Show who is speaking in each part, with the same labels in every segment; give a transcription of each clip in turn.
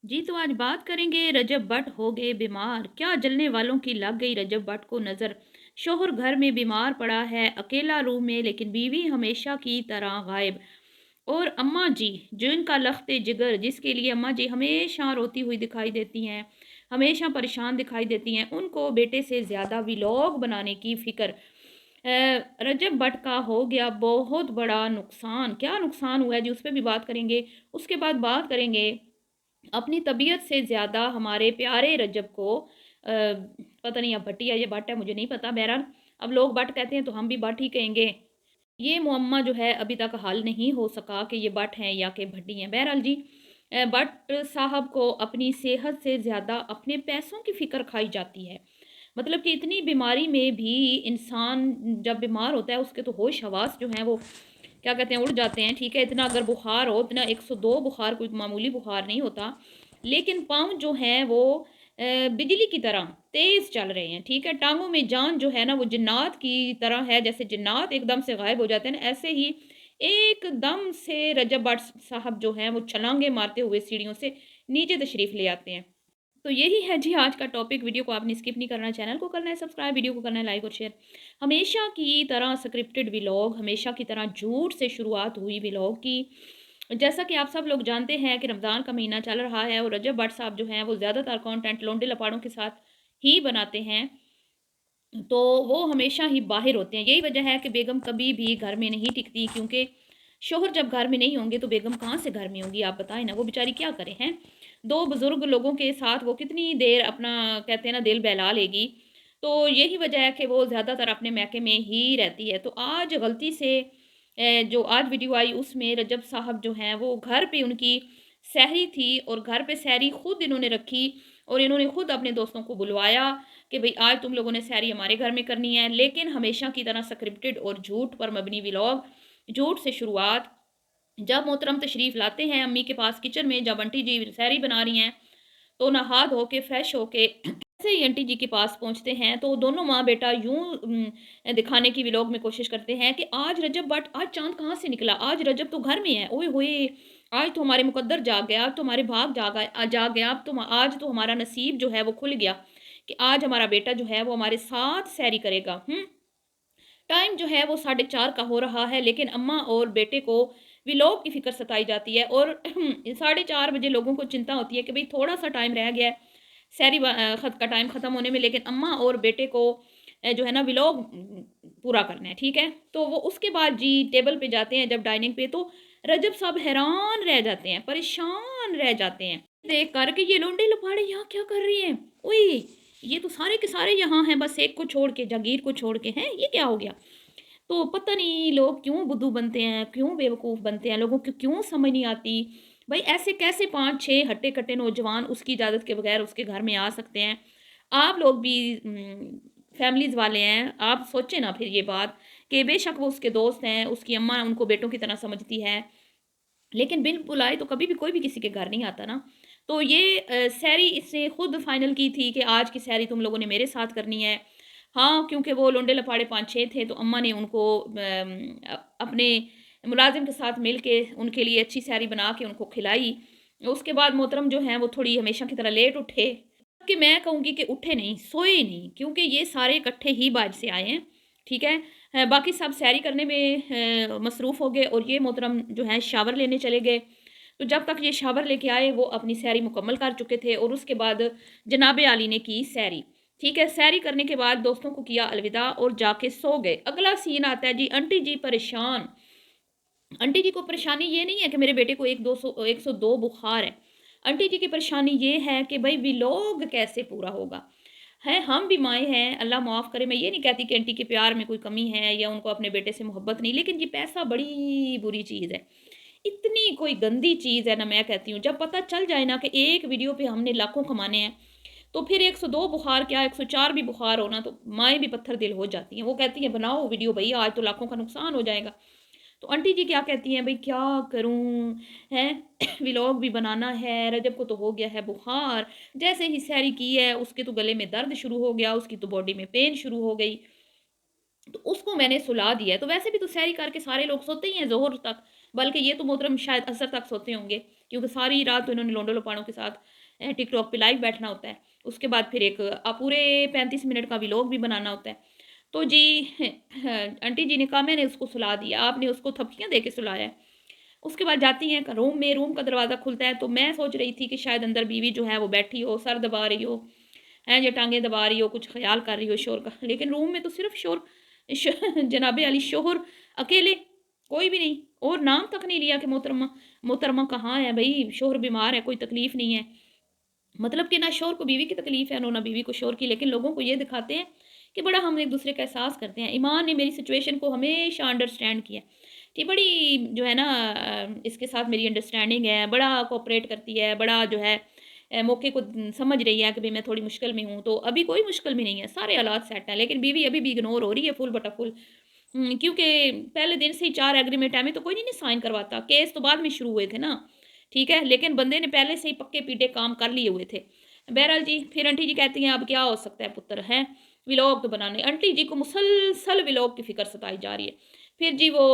Speaker 1: जी, तो आज बात करेंगे रजब भट्ट हो गए बीमार, क्या जलने वालों की लग गई रजब भट्ट को नज़र। शोहर घर में बीमार पड़ा है, अकेला रूम में, लेकिन बीवी हमेशा की तरह गायब। और अम्मा जी, जो इनका लख्त जिगर, जिसके लिए अम्मा जी हमेशा रोती हुई दिखाई देती हैं, हमेशा परेशान दिखाई देती हैं, उनको बेटे से ज़्यादा व्लॉग बनाने की फ़िक्र। रजब भट्ट का हो गया बहुत बड़ा नुकसान। क्या नुकसान हुआ है जी, उस पे भी बात करेंगे। उसके बाद बात करेंगे अपनी तबीयत से ज़्यादा हमारे प्यारे रजब को पता नहीं अब भट्टी है या भट्ट है, मुझे नहीं पता। बहरहाल अब लोग भट्ट कहते हैं तो हम भी भट्ट ही कहेंगे। ये मुअम्मा जो है अभी तक हल नहीं हो सका कि ये भट्ट हैं या कि भट्टी हैं। बहरहाल जी, भट्ट साहब को अपनी सेहत से ज़्यादा अपने पैसों की फ़िक्र खाई जाती है। मतलब कि इतनी बीमारी में भी इंसान जब बीमार होता है उसके तो होश हवास जो हैं वो क्या कहते हैं उड़ जाते हैं। ठीक है, इतना अगर बुखार हो, इतना 102 बुखार कोई मामूली बुखार नहीं होता। लेकिन पाँव जो हैं वो बिजली की तरह तेज़ चल रहे हैं। ठीक है, टाँगों में जान जो है ना वो जिन्नात की तरह है, जैसे जिन्नात एकदम से गायब हो जाते हैं ना, ऐसे ही एकदम से रजब भट्ट साहब जो हैं वो छलांगे मारते हुए सीढ़ियों से नीचे तशरीफ़ ले आते हैं। तो यही है जी आज का टॉपिक। वीडियो को आपने स्किप नहीं करना है, चैनल को करना है सब्सक्राइब, वीडियो को करना है लाइक और शेयर। हमेशा की तरह स्क्रिप्टेड व्लॉग, हमेशा की तरह झूठ से शुरुआत हुई व्लॉग की। जैसा कि आप सब लोग जानते हैं कि रमज़ान का महीना चल रहा है और रजब भट्ट साहब जो हैं वो ज़्यादातर कंटेंट लोंडे लपाड़ों के साथ ही बनाते हैं। तो वो हमेशा ही बाहर होते हैं। यही वजह है कि बेगम कभी भी घर में नहीं टिकती, क्योंकि शोहर जब घर में नहीं होंगे तो बेगम कहाँ से घर में होंगी, आप बताएं ना, वो बेचारी क्या करे हैं। दो बुजुर्ग लोगों के साथ वो कितनी देर अपना कहते हैं ना दिल बहला लेगी। तो यही वजह है कि वो ज़्यादातर अपने मैके में ही रहती है। तो आज गलती से जो आज वीडियो आई उसमें रजब साहब जो हैं वो घर पे उनकी सहरी थी और घर पे सहरी खुद इन्होंने रखी और इन्होंने खुद अपने दोस्तों को बुलवाया कि भई आज तुम लोगों ने सैरी हमारे घर में करनी है। लेकिन हमेशा की तरह स्क्रिप्टेड और झूठ पर मबनी व्लॉग, झूठ से शुरुआत। जब मोहतरम तशरीफ़ लाते हैं अम्मी के पास किचन में, जब आंटी जी सैरी बना रही हैं, तो नहा धो के फ्रेश होके ऐसे ही आंटी जी के पास पहुँचते हैं, तो दोनों माँ बेटा यूँ दिखाने की व्लॉग में कोशिश करते हैं कि आज रजब बट आज चाँद कहाँ से निकला? आज रजब तो घर में है। ओए होए! आज तो हमारे मुकद्दर जाग गया, आज तो हमारे भाग जाग गया, अब तो आज तो हमारा नसीब जो है वो खुल गया कि आज हमारा बेटा जो है वो हमारे साथ सैरी करेगा। टाइम जो है वो 4:30 का हो रहा है, लेकिन अम्मा और बेटे को व्लॉग की फ़िक्र सताई जाती है और 4:30 बजे लोगों को चिंता होती है कि भई थोड़ा-सा टाइम रह गया है, सहरी खत का टाइम ख़त्म होने में, लेकिन अम्मा और बेटे को जो है ना व्लॉग पूरा करना है, ठीक है? तो वो उसके बाद जी टेबल पे जाते हैं जब डाइनिंग पे, तो रजब साहब हैरान रह जाते हैं, परेशान रह जाते हैं, देख कर के ये लोंडे-लफाड़े यहाँ क्या कर रही हैं? ओए! ये तो सारे के सारे यहाँ हैं, बस एक को छोड़ के, जागीर को छोड़ के, हैं? ये क्या हो गया? तो पता नहीं लोग क्यों बुद्धू बनते हैं, क्यों बेवकूफ़ बनते हैं, लोगों को क्यों समझ नहीं आती। भई ऐसे कैसे 5-6 हट्टे-कट्टे नौजवान उसकी इजाज़त के बगैर उसके घर में आ सकते हैं। आप लोग भी फैमिलीज़ वाले हैं, आप सोचें ना फिर ये बात कि बेशक वो उसके दोस्त हैं, उसकी अम्मा उनको बेटों की तरह समझती है, लेकिन बिन बुलाए तो कभी भी कोई भी किसी के घर नहीं आता ना। तो ये सैरी इसने खुद फाइनल की थी कि आज की सैरी तुम लोगों ने मेरे साथ करनी है। हाँ, क्योंकि वो लोंडे-लफाड़े 5-6 थे तो अम्मा ने उनको अपने मुलाज़िम के साथ मिल के उनके लिए अच्छी सैरी बना के उनको खिलाई। उसके बाद मोहतरम जो हैं वो थोड़ी हमेशा की तरह लेट उठे। कि मैं कहूँगी कि उठे नहीं, सोए नहीं, क्योंकि ये सारे इकट्ठे ही बाहर से आए हैं, ठीक है? बाकी सब सैरी करने में मसरूफ़ हो गए और ये मोहतरम जो हैं शावर लेने चले गए। तो जब तक ये शावर लेके आए वो अपनी सैरी मुकम्मल कर चुके थे और उसके बाद जनाब आली ने की सैरी। ठीक है, सैरी करने के बाद दोस्तों को किया अलविदा और जाके सो गए। अगला सीन आता है जी, आंटी जी परेशान। आंटी जी को परेशानी ये नहीं है कि मेरे बेटे को 102 बुखार है। आंटी जी की परेशानी ये है कि भई व्लॉग कैसे पूरा होगा? हैं, हम भी माएँ हैं, अल्लाह माफ़ करे, मैं ये नहीं कहती कि आंटी के प्यार में कोई कमी है या उनको अपने बेटे से मोहब्बत नहीं, लेकिन ये पैसा बड़ी बुरी चीज़ है। इतनी कोई गंदी चीज़ है ना, मैं कहती हूँ, जब पता चल जाए ना कि एक वीडियो पे हमने लाखों कमाने हैं, तो फिर 102 बुखार क्या 104 भी बुखार हो ना, तो माएँ भी पत्थर दिल हो जाती हैं। वो कहती हैं बनाओ वीडियो भई, आज तो लाखों का नुकसान हो जाएगा। तो आंटी जी क्या कहती हैं, भई क्या करूँ? हैं व्लॉग भी बनाना है, रजब को तो हो गया है बुखार, जैसे ही सैरी की है उसके तो गले में दर्द शुरू हो गया, उसकी तो बॉडी में पेन शुरू हो गई। तो उसको मैंने सुला दिया है। तो वैसे भी तो सैरी करके सारे लोग सोते ही हैं ज़ोहर तक, बल्कि ये तो मोहतरम शायद असर तक सोते होंगे। क्योंकि सारी रात तो इन्होंने लोंडो लोपाड़ों के साथ टिकटॉक पे लाइव बैठना होता है। उसके बाद फिर एक पूरे 35 मिनट का व्लॉग भी बनाना होता है। तो जी आंटी जी ने कहा मैंने उसको सुला दिया, आपने उसको थपकियाँ दे के सुलाया है। उसके बाद जाती हैं रूम में, रूम का दरवाज़ा खुलता है तो मैं सोच रही थी कि शायद अंदर बीवी जो है वो बैठी हो, सर दबा रही हो, हैं या टाँगें दबा रही हो, कुछ ख़्याल कर रही हो शोर का। लेकिन रूम में तो सिर्फ़ शोर श जनाबे अली शोहर अकेले, कोई भी नहीं और नाम तक नहीं लिया कि मोहतरमा मोहतरमा कहाँ है भई? शोहर बीमार है, कोई तकलीफ़ नहीं है। मतलब कि ना शोहर को बीवी की तकलीफ़ है, ना बीवी को शोहर की, लेकिन लोगों को ये दिखाते हैं कि बड़ा हम एक-दूसरे का एहसास करते हैं। ईमान ने मेरी सिचुएशन को हमेशा अंडरस्टैंड किया। कि बड़ी जो है ना इसके साथ मेरी अंडरस्टैंडिंग है, बड़ा कोऑपरेट करती है, बड़ा जो है मौके को समझ रही है कि भई मैं थोड़ी मुश्किल में हूँ, तो अभी कोई मुश्किल में नहीं है, सारे हालात सेट हैं, लेकिन बीवी अभी भी इग्नोर हो रही है फुल बटा फुल। क्योंकि पहले दिन से ही 4 एग्रीमेंट है, हमें तो कोई नहीं साइन करवाता, केस तो बाद में शुरू हुए थे ना, ठीक है? लेकिन बंदे ने पहले से ही पक्के-पीटे काम कर लिए हुए थे। बहरहाल जी, फिर आंटी जी कहती हैं अब क्या हो सकता है पुत्र, हैं? व्लॉग तो बनाने आंटी जी को मुसलसल व्लॉग की फ़िक्र सताई जा रही है। फिर जी वो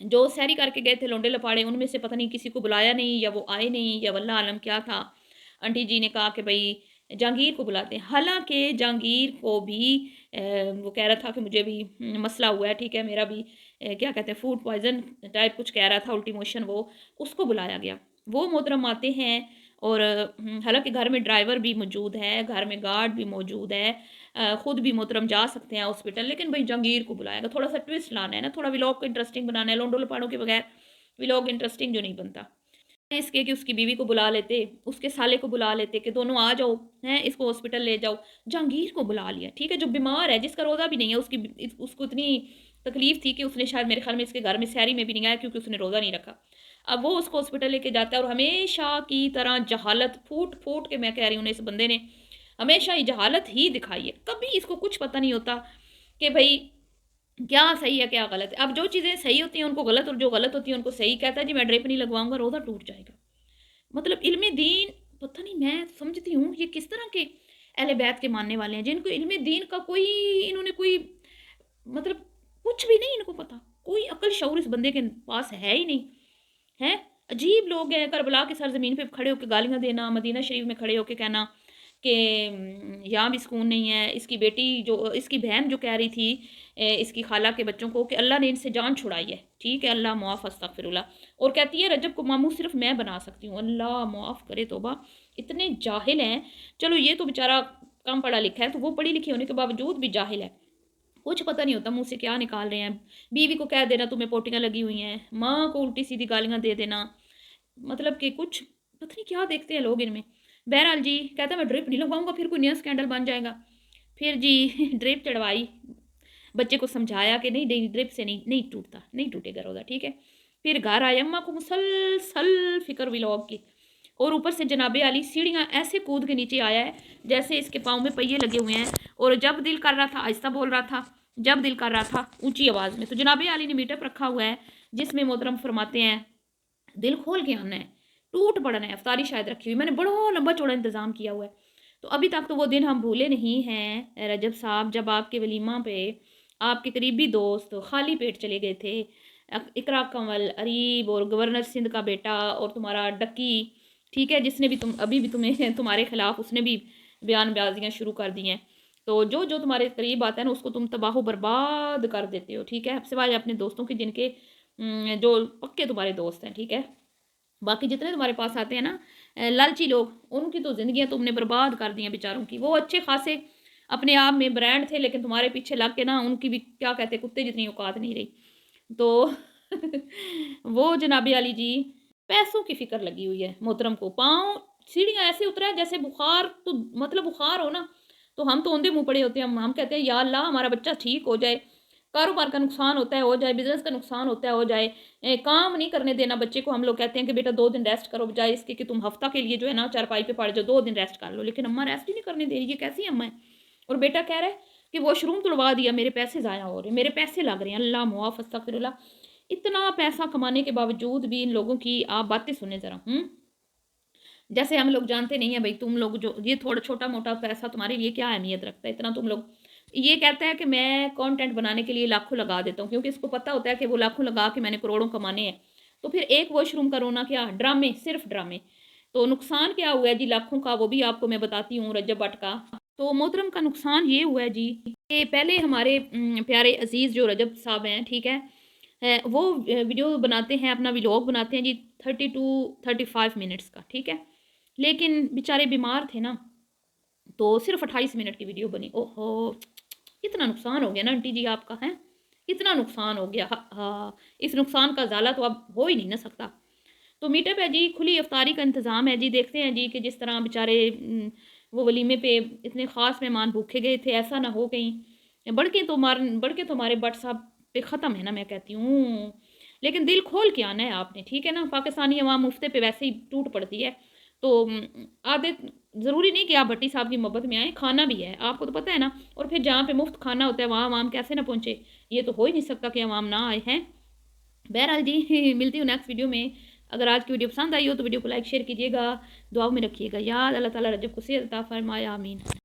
Speaker 1: जो सैरी करके गए थे लोंडे-लपाड़े, उनमें से पता नहीं किसी को बुलाया नहीं या वो आए नहीं या वल्लाह आलम क्या था। आंटी जी ने कहा कि भई जहांगीर को बुलाते हैं। हालाँकि जहांगीर को भी वो कह रहा था कि मुझे भी मसला हुआ है, ठीक है, मेरा भी क्या कहते हैं फूड पॉइज़न टाइप कुछ कह रहा था, उल्टी मोशन वो, उसको बुलाया गया। वो मोहतरम आते हैं और हालाँकि घर में ड्राइवर भी मौजूद है, घर में गार्ड भी मौजूद है। खुद भी मोहतरम जा सकते हैं हॉस्पिटल, लेकिन भई जहांगीर को बुलाया गया, थोड़ा-सा ट्विस्ट लाना है ना, थोड़ा व्लॉग को इंटरेस्टिंग बनाना है, लोंडो-लपाड़ों के बगैर व्लॉग इंटरेस्टिंग जो नहीं बनता। इसके कि उसकी बीवी को बुला लेते, उसके साले को बुला लेते कि दोनों आ जाओ, हैं, इसको हॉस्पिटल ले जाओ। जहांगीर को बुला लिया, ठीक है, जो बीमार है, जिसका रोज़ा भी नहीं है, उसको इतनी तकलीफ़ थी कि उसने शायद मेरे ख़्याल में इसके घर में सहरी में भी नहीं आया क्योंकि उसने रोज़ा नहीं रखा। अब वो उसको हॉस्पिटल लेके जाता है और हमेशा की तरह जहालत फूट-फूट के मैं कह रही हूँ ना इस बंदे ने हमेशा ही जहालत ही दिखाई है। कभी इसको कुछ पता नहीं होता कि भई क्या सही है, क्या गलत है। अब जो चीज़ें सही होती हैं उनको गलत और जो गलत होती है उनको सही कहता है जी मैं ड्रिप नहीं लगवाऊँगा, रोज़ा टूट जाएगा। मतलब इल्मे दीन पता नहीं मैं समझती हूँ ये किस तरह के अहले बैत के मानने वाले हैं जिनको इल्मे दीन का कोई इन्होंने कोई मतलब कुछ भी नहीं इनको पता। कोई अक्ल शऊर इस बंदे के पास है ही नहीं, हैं? अजीब लोग हैं, करबला की सरज़मीन पे खड़े होके गालियाँ देना, मदीना शरीफ में खड़े होके कहना कि यहाँ भी सुकून नहीं है। इसकी बेटी जो इसकी बहन जो कह रही थी इसकी खाला के बच्चों को कि अल्लाह ने इनसे जान छुड़ाई है, ठीक है? अल्लाह मुआफ़ अस्तग़फ़िरुल्लाह और कहती है रजब को मामू सिर्फ़ मैं बना सकती हूँ। अल्लाह मुआफ़ करे तौबा! इतने जाहिल हैं। चलो ये तो बेचारा कम पढ़ा लिखा है, तो वो पढ़ी-लिखी होने के बावजूद भी जाहिल है। कुछ पता नहीं होता मुँह से क्या निकाल रहे हैं। बीवी को कह देना तुम्हें पोटियाँ लगी हुई हैं, माँ को उल्टी-सीधी गालियाँ दे देना। मतलब कि कुछ पता नहीं क्या देखते हैं लोग इनमें। बहरहाल जी कहता है मैं ड्रिप नहीं लगवाऊँगा फिर कोई नया स्कैंडल बन जाएगा। फिर जी ड्रिप चढ़वाई, बच्चे को समझाया कि नहीं नहीं ड्रिप से नहीं नहीं टूटता, नहीं टूटेगा रोज़ा, ठीक है। फिर घर आई अम्मा को मुसलसल फ़िक्र व्लॉग की और ऊपर से जनाबे आली सीढ़ियाँ ऐसे कूद के नीचे आया है जैसे इसके पाँव में पहिए लगे हुए हैं और जब दिल कर रहा था आहिस्ता बोल रहा था, जब दिल कर रहा था ऊँची आवाज़ में। तो जनाबे आली ने मीटअप रखा हुआ है जिसमें मोहतरम फरमाते हैं दिल खोल के आना है, टूट पड़ना है, अफ़तारी शायद रखी हुई, मैंने बड़ा लंबा-चौड़ा इंतज़ाम किया हुआ है। तो अभी तक तो वो दिन हम भूले नहीं हैं रजब साहब जब आपके वलीमा पे आपके करीबी दोस्त खाली पेट चले गए थे। इकरा कंवल, अरीब और गवर्नर सिंध का बेटा और तुम्हारा डक्की, ठीक है? जिसने भी अभी भी तुम्हें तुम्हारे खिलाफ उसने भी बयानबाज़ियाँ शुरू कर दी हैं। तो जो तुम्हारे करीब आता है ना उसको तुम तबाह-ओ-बर्बाद कर देते हो, ठीक है? सिवाय अपने दोस्तों के जिनके जो पक्के तुम्हारे दोस्त हैं, ठीक है? बाकी जितने तुम्हारे पास आते हैं ना लालची लोग, उनकी तो ज़िंदगियाँ तुमने बर्बाद कर दी हैं बेचारों की। वो अच्छे खासे अपने आप में ब्रांड थे, लेकिन तुम्हारे पीछे लग के ना उनकी भी क्या कहते हैं कुत्ते जितनी औकात नहीं रही। तो वो जनाबे आली जी पैसों की फ़िक्र लगी हुई है मोहतरम को। पाँव सीढ़ियाँ ऐसे उतरा है जैसे बुखार तो मतलब बुखार हो ना, तो हम तो औंधे मुँह पड़े होते हैं। हम कहते हैं या अल्लाह हमारा बच्चा ठीक हो जाए। कारोबार का नुकसान होता है, हो जाए, बिज़नेस का नुकसान होता है, हो जाए। काम नहीं करने देना बच्चे को, हम लोग कहते हैं कि बेटा 2 दिन रेस्ट करो, बजाए इसके कि तुम हफ्ता के लिए जो है ना चारपाई पे पड़ जाओ, 2 दिन रेस्ट कर लो। लेकिन अम्मा रेस्ट ही नहीं करने दे रही, ये कैसी अम्मा है? और बेटा कह रहा है कि वॉशरूम तुड़वा दिया, मेरे पैसे ज़ाया हो रहे हैं, मेरे पैसे लग रहे हैं, अल्लाह मुआफ़ अस्तग़फिरुल्लाह। इतना पैसा कमाने के बावजूद भी इन लोगों की आप बातें सुनें ज़रा, जैसे हम लोग जानते नहीं हैं भई तुम लोग जो ये थोड़ा छोटा-मोटा पैसा तुम्हारे लिए क्या अहमियत रखता है, इतना तुम लोग ये कहता है कि मैं कंटेंट बनाने के लिए लाखों लगा देता हूँ क्योंकि इसको पता होता है कि वो लाखों लगा के मैंने करोड़ों कमाने हैं। तो फिर एक वॉशरूम का रोना क्या, ड्रामे, सिर्फ ड्रामे। तो नुकसान क्या हुआ है जी लाखों का, वो भी आपको मैं बताती हूँ रजब भट्ट का। तो मोहतरम का नुकसान ये हुआ है जी कि पहले हमारे प्यारे अजीज़ जो रजब साहब हैं, ठीक है, वो वीडियो बनाते हैं, अपना व्लॉग बनाते हैं जी 30 टू 35 मिनट्स का, ठीक है। लेकिन बेचारे बीमार थे ना, तो सिर्फ 28 मिनट की वीडियो बनी। ओहो! इतना नुकसान हो गया ना आंटी जी आपका, हैं? इतना नुकसान हो गया। हाँ, इस नुकसान का ज़ाला तो अब हो ही नहीं ना सकता। तो मीटअप है जी, खुली इफ्तारी का इंतज़ाम है जी। देखते हैं जी कि जिस तरह बेचारे वो वलीमे पे इतने ख़ास मेहमान भूखे गए थे, ऐसा ना हो कहीं बढ़ के तो हमारे भट्ट साहब पे ख़त्म है ना, मैं कहती हूँ। लेकिन दिल खोल के आना है आपने, ठीक है ना? पाकिस्तानी अवाम मुफ्ते पे वैसे ही टूट पड़ती है। तो आदत ज़रूरी नहीं कि आप भट्टी साहब की मोहब्बत में आएँ, खाना भी है, आपको तो पता है ना। और फिर जहाँ पे मुफ़्त खाना होता है, वहाँ अवाम कैसे ना पहुँचे? ये तो हो ही नहीं सकता कि अवाम ना आए, हैं? बहरहाल जी मिलती हूँ नेक्स्ट वीडियो में। अगर आज की वीडियो पसंद आई हो तो वीडियो को लाइक शेयर कीजिएगा, दुआओं में रखिएगा याद। अल्लाह ताला रजब को सेहत अता फरमाए, आमीन।